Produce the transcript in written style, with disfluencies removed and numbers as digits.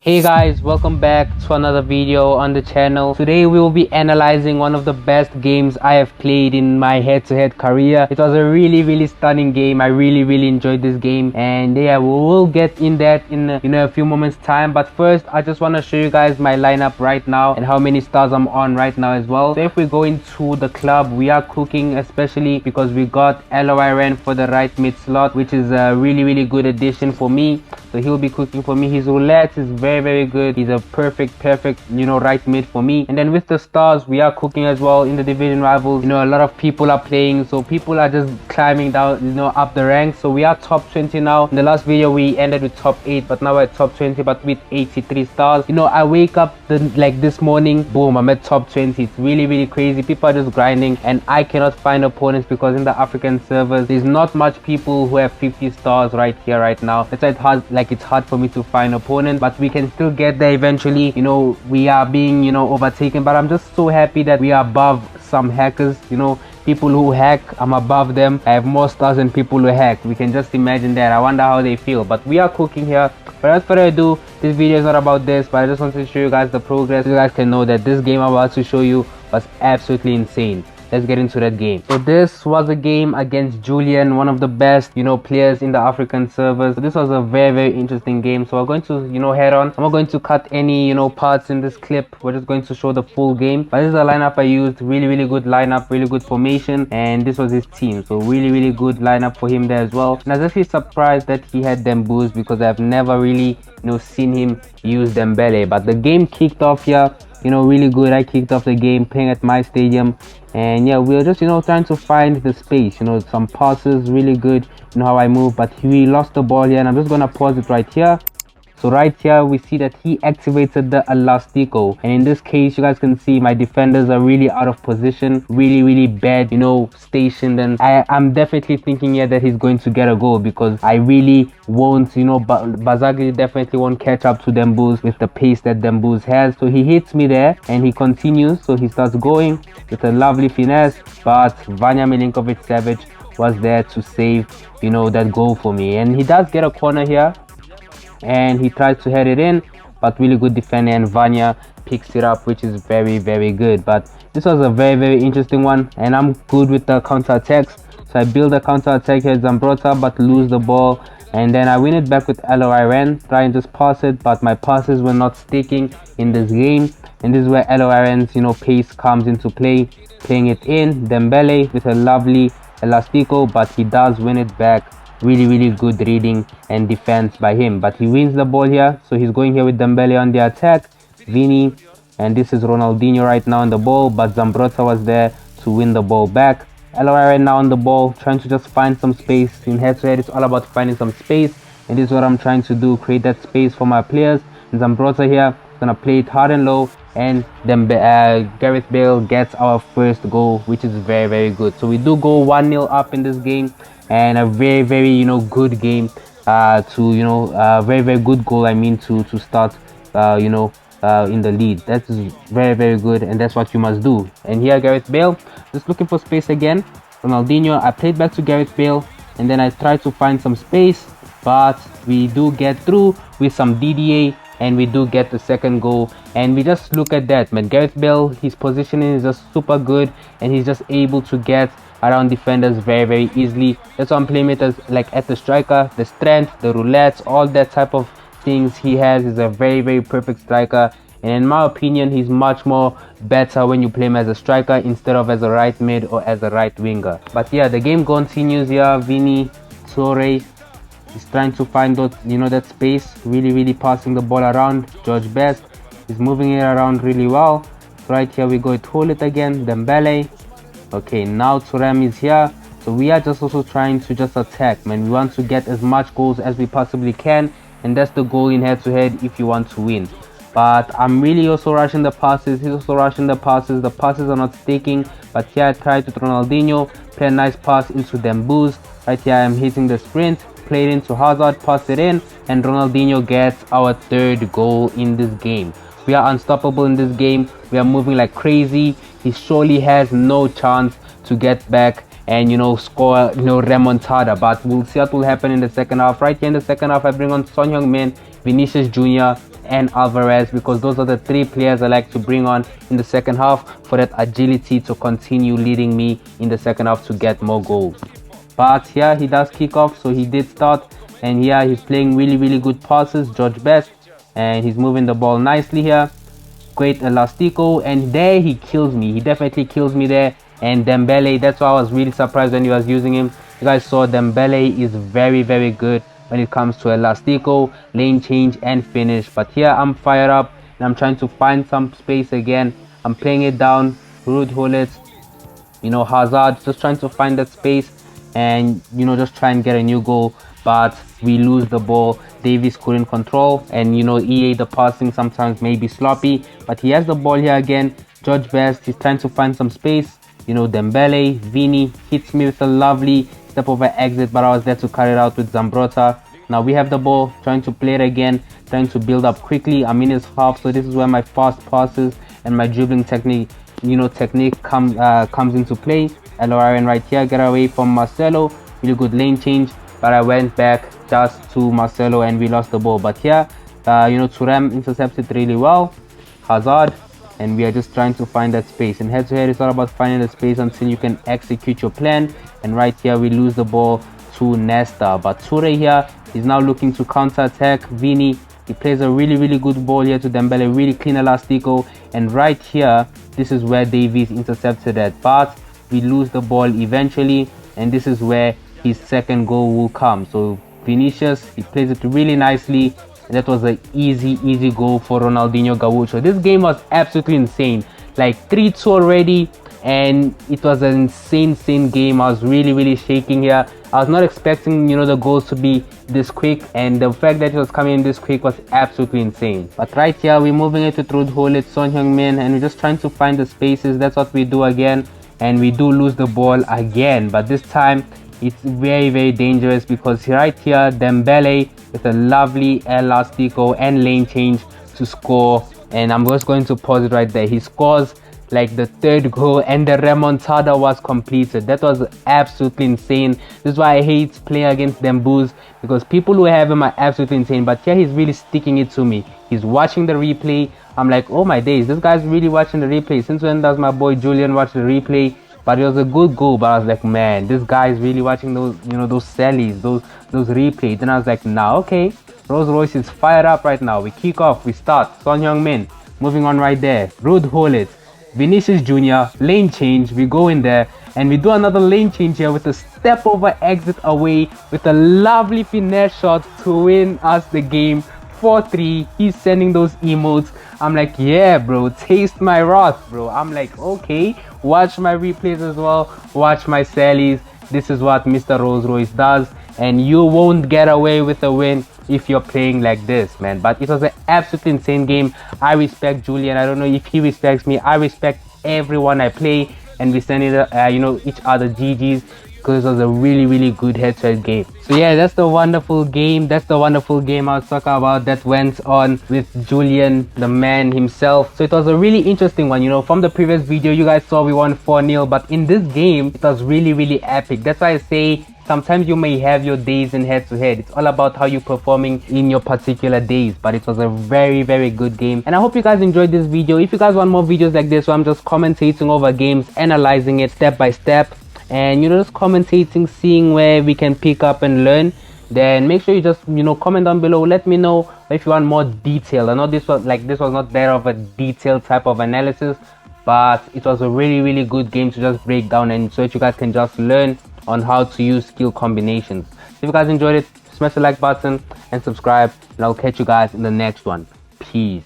Hey guys, welcome back to another video on the channel. Today we will be analyzing one of the best games I have played in my head-to-head career. It was a really stunning game. I really enjoyed this game, and yeah, we will get in that in a few moments time. But first, I just want to show you guys my lineup right now and how many stars I'm on right now as well. So if we go into the club, we are cooking, especially because we got Ren for the right mid slot, which is a really good addition for me. So he'll be cooking for me. His roulette is very good. He's a perfect right mid for me. And then with the stars, we are cooking as well in the division rivals. A lot of people are playing, so people are just climbing down, up the ranks. So we are top 20 now. In the last video we ended with top 8, but now we're at top 20, but with 83 stars. I wake up this morning, boom, I'm at top 20. It's really crazy. People are just grinding, and I cannot find opponents because in the African servers there's not much people who have 50 stars right here right now. That's why it's hard for me to find opponents, but we can still get there eventually. We are being overtaken, but I'm just so happy that we are above some hackers. People who hack, I'm above them. I have more stars than people who hack. We can just imagine that. I wonder how they feel, but we are cooking here. But without further ado, this video is not about this, but I just wanted to show you guys the progress so you guys can know that this game I'm about to show you was absolutely insane. Let's get into that game. So this was a game against Julian, one of the best players in the African servers. So this was a very interesting game. So we're going to head on. I'm not going to cut any parts in this clip. We're just going to show the full game. But this is a lineup I used. Really good lineup, really good formation, and this was his team. So really good lineup for him there as well. And I was actually surprised that he had Dembouz because I've never really seen him use Dembele. But the game kicked off here really good. I kicked off the game playing at my stadium, and yeah, we were just trying to find the space, some passes, really good, how I move, but we lost the ball here, and I'm just gonna pause it right here. So right here we see that he activated the elastico, and in this case you guys can see my defenders are really out of position, really bad stationed, and I'm definitely thinking here that he's going to get a goal because I really won't Bazagli definitely won't catch up to Dembouz with the pace that Dembouz has. So he hits me there and he continues, so he starts going with a lovely finesse, but Vanya Milinkovic-Savic was there to save that goal for me. And he does get a corner here and he tries to head it in, but really good defending, and Vanya picks it up, which is very good. But this was a very interesting one, and I'm good with the counter-attacks. So I build a counter-attack here at Zambrotta, but lose the ball, and then I win it back with Ren, try and just pass it, but my passes were not sticking in this game. And this is where Ren's pace comes into play, playing it in. Dembele with a lovely elastico, but he does win it back. Really good reading and defense by him, but he wins the ball here. So he's going here with Dembele on the attack, Vini, and this is Ronaldinho right now on the ball, but Zambrotta was there to win the ball back. Ren now on the ball, trying to just find some space. In head-to-head it's all about finding some space, and this is what I'm trying to do, create that space for my players. And Zambrotta here gonna play it hard and low, and then Gareth Bale gets our first goal, which is very good. So we do go 1-0 up in this game, and a very good game to very good goal, I mean, to start in the lead. That is very good, and that's what you must do. And here Gareth Bale just looking for space again. Ronaldinho, I played back to Gareth Bale, and then I tried to find some space, but we do get through with some DDA, and we do get the second goal. And we just look at that, man. Gareth Bale, his positioning is just super good, and he's just able to get around defenders very easily. That's why I'm playing it as at the striker. The strength, the roulettes, all that type of things he has. Is a very perfect striker, and in my opinion he's much more better when you play him as a striker instead of as a right mid or as a right winger. But yeah, the game continues here. Vini Torre is trying to find that space, really passing the ball around. George Best is moving it around really well. Right here we go to it again, Dembele. Okay, now Thuram is here, so we are just also trying to just attack, man. We want to get as much goals as we possibly can, and that's the goal in head-to-head if you want to win. But I'm really also rushing the passes. He's also rushing the passes. The passes are not sticking, but here I tried with Ronaldinho, play a nice pass into Dembouz. Right here I'm hitting the sprint, play it into Hazard, pass it in, and Ronaldinho gets our third goal in this game. We are unstoppable in this game. We are moving like crazy. He surely has no chance to get back and score remontada, but we'll see what will happen in the second half. Right here in the second half I bring on Son Heung-min, Vinicius Jr. and Alvarez, because those are the three players I like to bring on in the second half for that agility to continue leading me in the second half to get more goals. But here he does kick off, so he did start, and here he's playing really good passes, George Best, and he's moving the ball nicely here. Great elastico, and there he kills me. He definitely kills me there. And Dembele, that's why I was really surprised when he was using him. You guys saw Dembele is very good when it comes to elastico, lane change and finish. But here I'm fired up and I'm trying to find some space again. I'm playing it down, Ruud Gullit, Hazard, just trying to find that space and just try and get a new goal. But we lose the ball. Davies couldn't control, and EA, the passing sometimes may be sloppy, but he has the ball here again. George Best, he's trying to find some space. Dembele, Vini hits me with a lovely step over exit, but I was there to cut it out with Zambrotta. Now we have the ball, trying to play it again, trying to build up quickly. I'm in his half, so this is where my fast passes and my dribbling technique comes into play. Aloran right here, get away from Marcelo, really good lane change, but I went back just to Marcelo and we lost the ball. But here, Thuram intercepts it really well, Hazard, and we are just trying to find that space. And head-to-head, it's all about finding the space until you can execute your plan. And right here, we lose the ball to Nesta. But Toure here is now looking to counter-attack Vini. He plays a really good ball here to Dembele, really clean elastico. And right here, this is where Davies intercepted it. But we lose the ball eventually, and this is where his second goal will come. So Vinicius, he plays it really nicely, and that was an easy goal for Ronaldinho Gaúcho. This game was absolutely insane, like 3-2 already, and it was an insane game. I was really shaking here. I was not expecting the goals to be this quick, and the fact that it was coming in this quick was absolutely insane. But right here, we're moving it to Ruud Gullit, Son Heung-min, and we're just trying to find the spaces. That's what we do again, and we do lose the ball again, but this time it's very dangerous, because right here Dembele with a lovely elastico and lane change to score. And I'm just going to pause it right there. He scores like the third goal, and the remontada was completed. That was absolutely insane. This is why I hate playing against them boos, because people who have him are absolutely insane. But here he's really sticking it to me. He's watching the replay. I'm like, oh my days, this guy's really watching the replay. Since when does my boy Julian watch the replay? But it was a good goal. But I was like, man, this guy is really watching those, those sellies, those replays. Then I was like, nah, okay, Rolls Royce is fired up right now. We kick off, we start. Son Heung-min, moving on right there. Ruud Gullit, Vinicius Jr., lane change. We go in there and we do another lane change here with a step over exit away with a lovely finesse shot to win us the game 4-3. He's sending those emotes. I'm like, yeah, bro, taste my wrath, bro. I'm like, okay, watch my replays as well, watch my sallies. This is what Mr. Rolls Royce does, and you won't get away with a win if you're playing like this, man. But it was an absolutely insane game. I respect Julian. I don't know if he respects me. I respect everyone I play, and we send it each other GGs, because it was a really good head-to-head game. So yeah, that's the wonderful game. That's the wonderful game I was talking about that went on with Julian, the man himself. So it was a really interesting one. From the previous video, you guys saw we won 4-0, but in this game, it was really epic. That's why I say sometimes you may have your days in head-to-head. It's all about how you're performing in your particular days. But it was a very good game, and I hope you guys enjoyed this video. If you guys want more videos like this where I'm just commentating over games, analyzing it step by step, and just commentating, seeing where we can pick up and learn, then make sure you just comment down below. Let me know if you want more detail. I know this was not that of a detailed type of analysis, but it was a really good game to just break down, and so that you guys can just learn on how to use skill combinations. If you guys enjoyed it, smash the like button and subscribe, and I'll catch you guys in the next one. Peace.